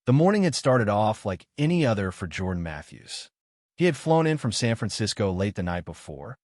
The morning had started off like any other for Jordan Matthews. He had flown in from San Francisco late the night before,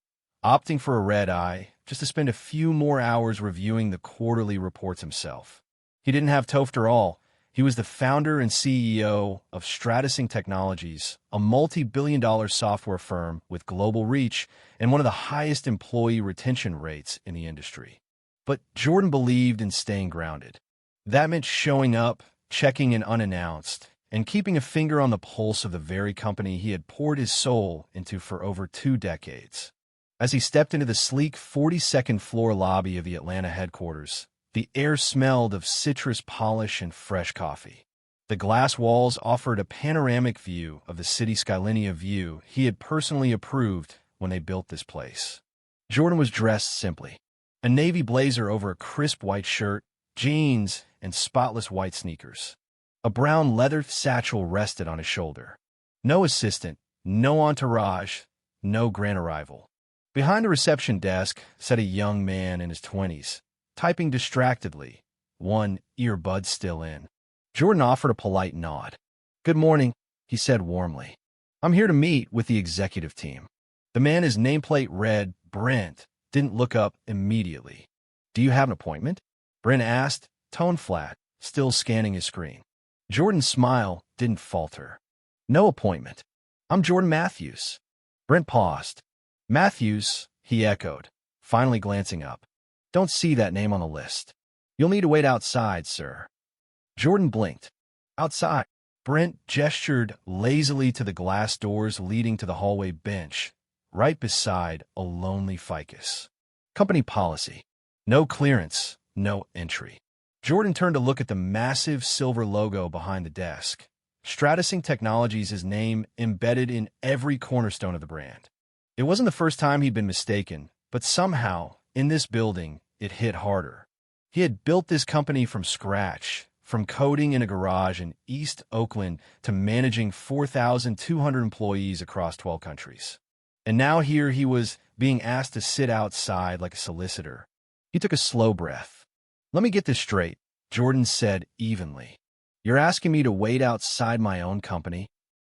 opting for a red-eye just to spend a few more hours reviewing the quarterly reports himself. He didn't have Tofter all. He was the founder and CEO of Stratusing Technologies, a multi-billion-dollar software firm with global reach and one of the highest employee retention rates in the industry. But Jordan believed in staying grounded. That meant showing up, checking in unannounced, and keeping a finger on the pulse of the very company he had poured his soul into for over 2 decades. As he stepped into the sleek 42nd floor lobby of the Atlanta headquarters, the air smelled of citrus polish and fresh coffee. The glass walls offered a panoramic view of the city skyline view he had personally approved when they built this place. Jordan was dressed simply. A navy blazer over a crisp white shirt, jeans, and spotless white sneakers. A brown leather satchel rested on his shoulder. No assistant, no entourage, no grand arrival. Behind a reception desk sat a young man in his 20s, typing distractedly, one earbud still in. Jordan offered a polite nod. "Good morning," he said warmly. "I'm here to meet with the executive team." The man, his nameplate read Brent, didn't look up immediately. "Do you have an appointment?" Brent asked, tone flat, still scanning his screen. Jordan's smile didn't falter. "No appointment. I'm Jordan Matthews." Brent paused. "Matthews," he echoed, finally glancing up. "Don't see that name on the list. You'll need to wait outside, sir." Jordan blinked. "Outside." Brent gestured lazily to the glass doors leading to the hallway bench, right beside a lonely ficus. "Company policy. No clearance, no entry." Jordan turned to look at the massive silver logo behind the desk. Stratusing Technologies' his name embedded in every cornerstone of the brand. It wasn't the first time he'd been mistaken, but somehow, in this building, it hit harder. He had built this company from scratch, from coding in a garage in East Oakland to managing 4,200 employees across 12 countries. And now here he was being asked to sit outside like a solicitor. He took a slow breath. "Let me get this straight," Jordan said evenly. "You're asking me to wait outside my own company?"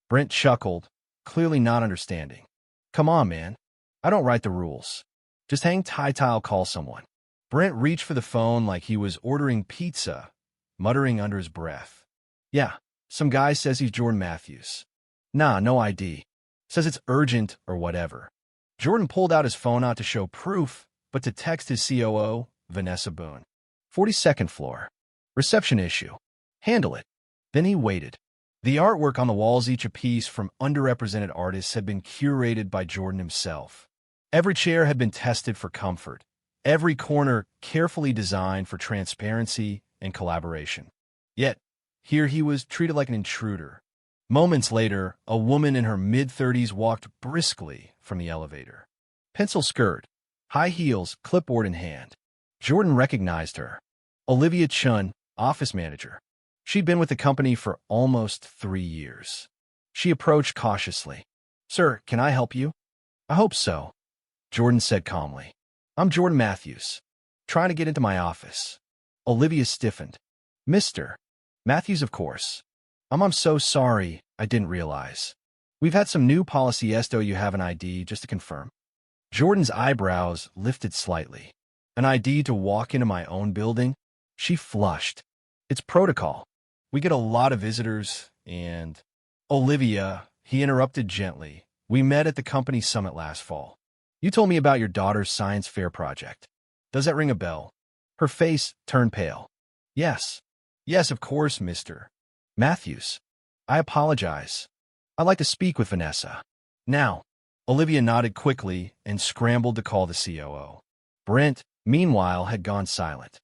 Brent chuckled, clearly not understanding. "Come on, man. I don't write the rules. Just hang tight, I'll call someone." Brent reached for the phone like he was ordering pizza, muttering under his breath. "Yeah, some guy says he's Jordan Matthews. Nah, no ID. Says it's urgent or whatever." Jordan pulled out his phone not to show proof, but to text his COO, Vanessa Boone. 42nd floor. Reception issue. Handle it. Then he waited. The artwork on the walls, each a piece from underrepresented artists, had been curated by Jordan himself. Every chair had been tested for comfort, every corner carefully designed for transparency and collaboration. Yet, here he was treated like an intruder. Moments later, a woman in her mid-30s walked briskly from the elevator. Pencil skirt, high heels, clipboard in hand. Jordan recognized her. Olivia Chun, office manager. She'd been with the company for almost 3 years. She approached cautiously. "Sir, can I help you?" "I hope so," Jordan said calmly. "I'm Jordan Matthews. Trying to get into my office." Olivia stiffened. "Mr. Matthews, of course. I'm so sorry, I didn't realize. We've had some new policy. Esto, you have an ID, just to confirm." Jordan's eyebrows lifted slightly. "An ID to walk into my own building?" She flushed. "It's protocol. We get a lot of visitors, and—" "Olivia," he interrupted gently, "we met at the company summit last fall. You told me about your daughter's science fair project. Does that ring a bell?" Her face turned pale. "Yes. Yes, of course, Mr. Matthews. I apologize. I'd like to speak with Vanessa." "Now." Olivia nodded quickly and scrambled to call the COO. Brent, meanwhile, had gone silent.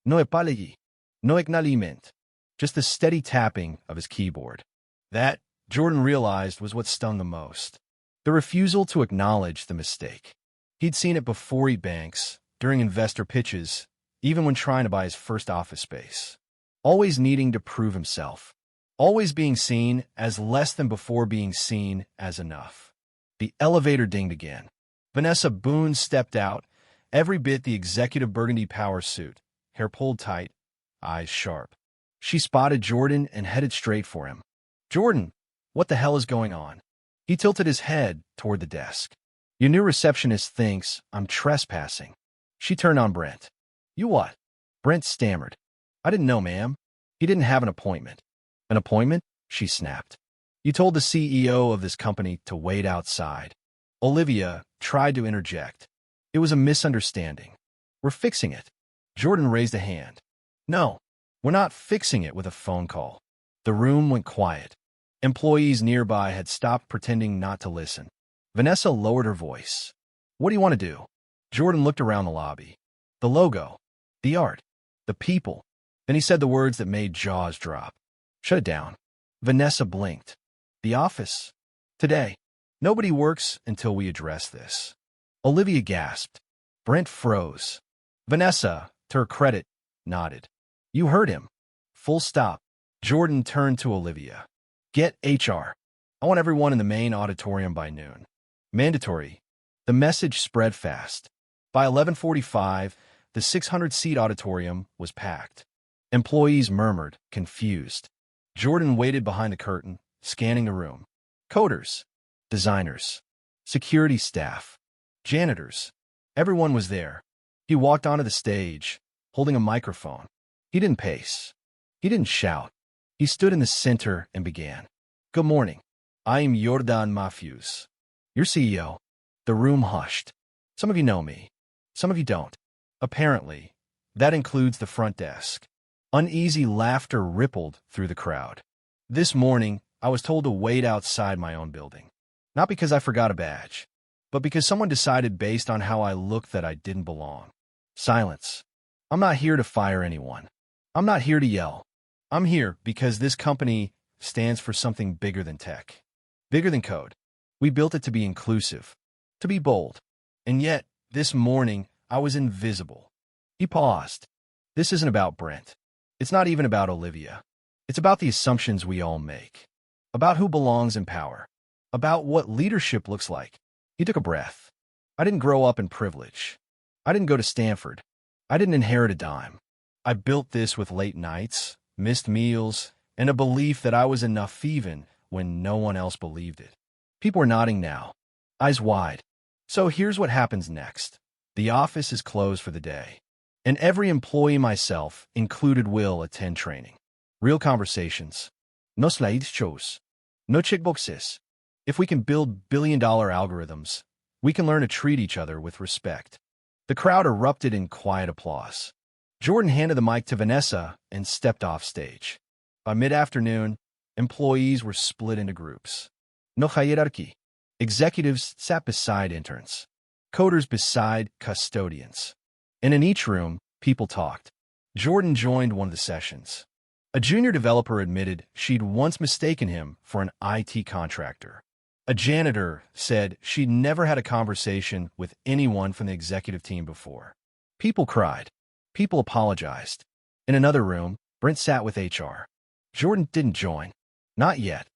"No apology. No acknowledgement." Just the steady tapping of his keyboard. That, Jordan realized, was what stung the most. The refusal to acknowledge the mistake. He'd seen it before at banks, during investor pitches, even when trying to buy his first office space. Always needing to prove himself. Always being seen as less than before being seen as enough. The elevator dinged again. Vanessa Boone stepped out, every bit the executive burgundy power suit, hair pulled tight, eyes sharp. She spotted Jordan and headed straight for him. "Jordan, what the hell is going on?" He tilted his head toward the desk. "Your new receptionist thinks I'm trespassing." She turned on Brent. "You what?" Brent stammered. "I didn't know, ma'am." He didn't have an appointment. "An appointment?" She snapped. "You told the CEO of this company to wait outside." Olivia tried to interject. "It was a misunderstanding. We're fixing it." Jordan raised a hand. "No, we're not fixing it with a phone call." The room went quiet. Employees nearby had stopped pretending not to listen. Vanessa lowered her voice. "What do you want to do?" Jordan looked around the lobby. "The logo, the art, the people." Then he said the words that made jaws drop. "Shut it down." Vanessa blinked. "The office. Today. Nobody works until we address this." Olivia gasped. Brent froze. Vanessa, to her credit, nodded. "You heard him. Full stop." Jordan turned to Olivia. "Get HR. I want everyone in the main auditorium by noon. Mandatory." The message spread fast. By 11:45, the 600-seat auditorium was packed. Employees murmured, confused. Jordan waited behind the curtain, scanning the room. Coders, designers, security staff, janitors. Everyone was there. He walked onto the stage, holding a microphone. He didn't pace. He didn't shout. He stood in the center and began. "Good morning. I am Jordan Matthews, your CEO." The room hushed. "Some of you know me. Some of you don't. Apparently, that includes the front desk." Uneasy laughter rippled through the crowd. "This morning, I was told to wait outside my own building. Not because I forgot a badge, but because someone decided based on how I looked that I didn't belong." Silence. "I'm not here to fire anyone. I'm not here to yell. I'm here because this company stands for something bigger than tech, bigger than code. We built it to be inclusive, to be bold. And yet, this morning, I was invisible." He paused. "This isn't about Brent. It's not even about Olivia. It's about the assumptions we all make, about who belongs in power, about what leadership looks like." He took a breath. "I didn't grow up in privilege. I didn't go to Stanford. I didn't inherit a dime. I built this with late nights, missed meals, and a belief that I was enough even when no one else believed it." People were nodding now, eyes wide. "So here's what happens next. The office is closed for the day, and every employee, myself included, will attend training. Real conversations. No slideshows. No checkboxes. If we can build billion-dollar algorithms, we can learn to treat each other with respect." The crowd erupted in quiet applause. Jordan handed the mic to Vanessa and stepped off stage. By mid-afternoon, employees were split into groups. No hierarchy. Executives sat beside interns. Coders beside custodians. And in each room, people talked. Jordan joined one of the sessions. A junior developer admitted she'd once mistaken him for an IT contractor. A janitor said she'd never had a conversation with anyone from the executive team before. People cried. People apologized. In another room, Brent sat with HR. Jordan didn't join. Not yet.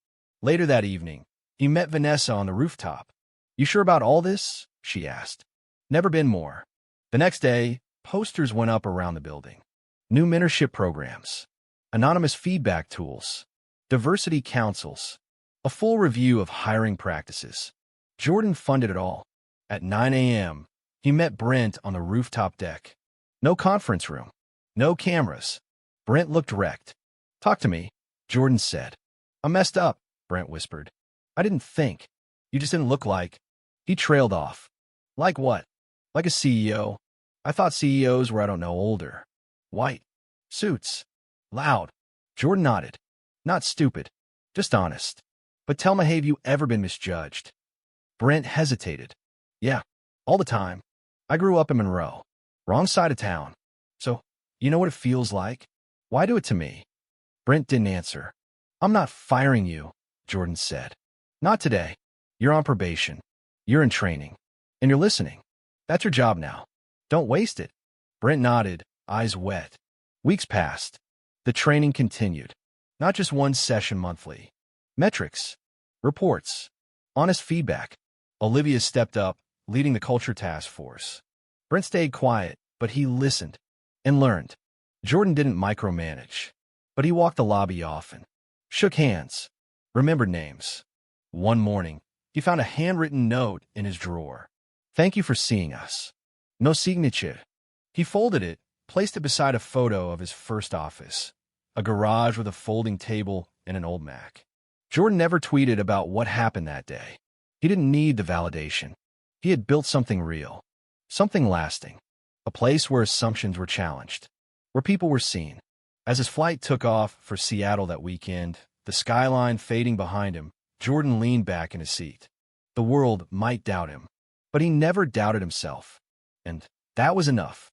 Later that evening, he met Vanessa on the rooftop. "You sure about all this?" she asked. "Never been more." The next day, posters went up around the building. New mentorship programs, anonymous feedback tools, diversity councils, a full review of hiring practices. Jordan funded it all. At 9 a.m., he met Brent on the rooftop deck. No conference room. No cameras. Brent looked wrecked. "Talk to me," Jordan said. "I messed up," Brent whispered. "I didn't think. You just didn't look like." He trailed off. "Like what?" "Like a CEO. I thought CEOs were, I don't know, older. White. Suits. Loud." Jordan nodded. "Not stupid. Just honest. But tell me, have you ever been misjudged?" Brent hesitated. "Yeah. All the time. I grew up in Monroe. Wrong side of town. So, you know what it feels like? Why do it to me?" Brent didn't answer. "I'm not firing you," Jordan said. "Not today. You're on probation. You're in training. And you're listening. That's your job now. Don't waste it." Brent nodded, eyes wet. Weeks passed. The training continued. Not just one session monthly. Metrics. Reports. Honest feedback. Olivia stepped up, leading the culture task force. Brent stayed quiet, but he listened and learned. Jordan didn't micromanage. But he walked the lobby often, shook hands, remembered names. One morning, he found a handwritten note in his drawer. "Thank you for seeing us." No signature. He folded it, placed it beside a photo of his first office, a garage with a folding table and an old Mac. Jordan never tweeted about what happened that day. He didn't need the validation. He had built something real, something lasting, a place where assumptions were challenged, where people were seen. As his flight took off for Seattle that weekend, the skyline fading behind him, Jordan leaned back in his seat. The world might doubt him, but he never doubted himself. And that was enough.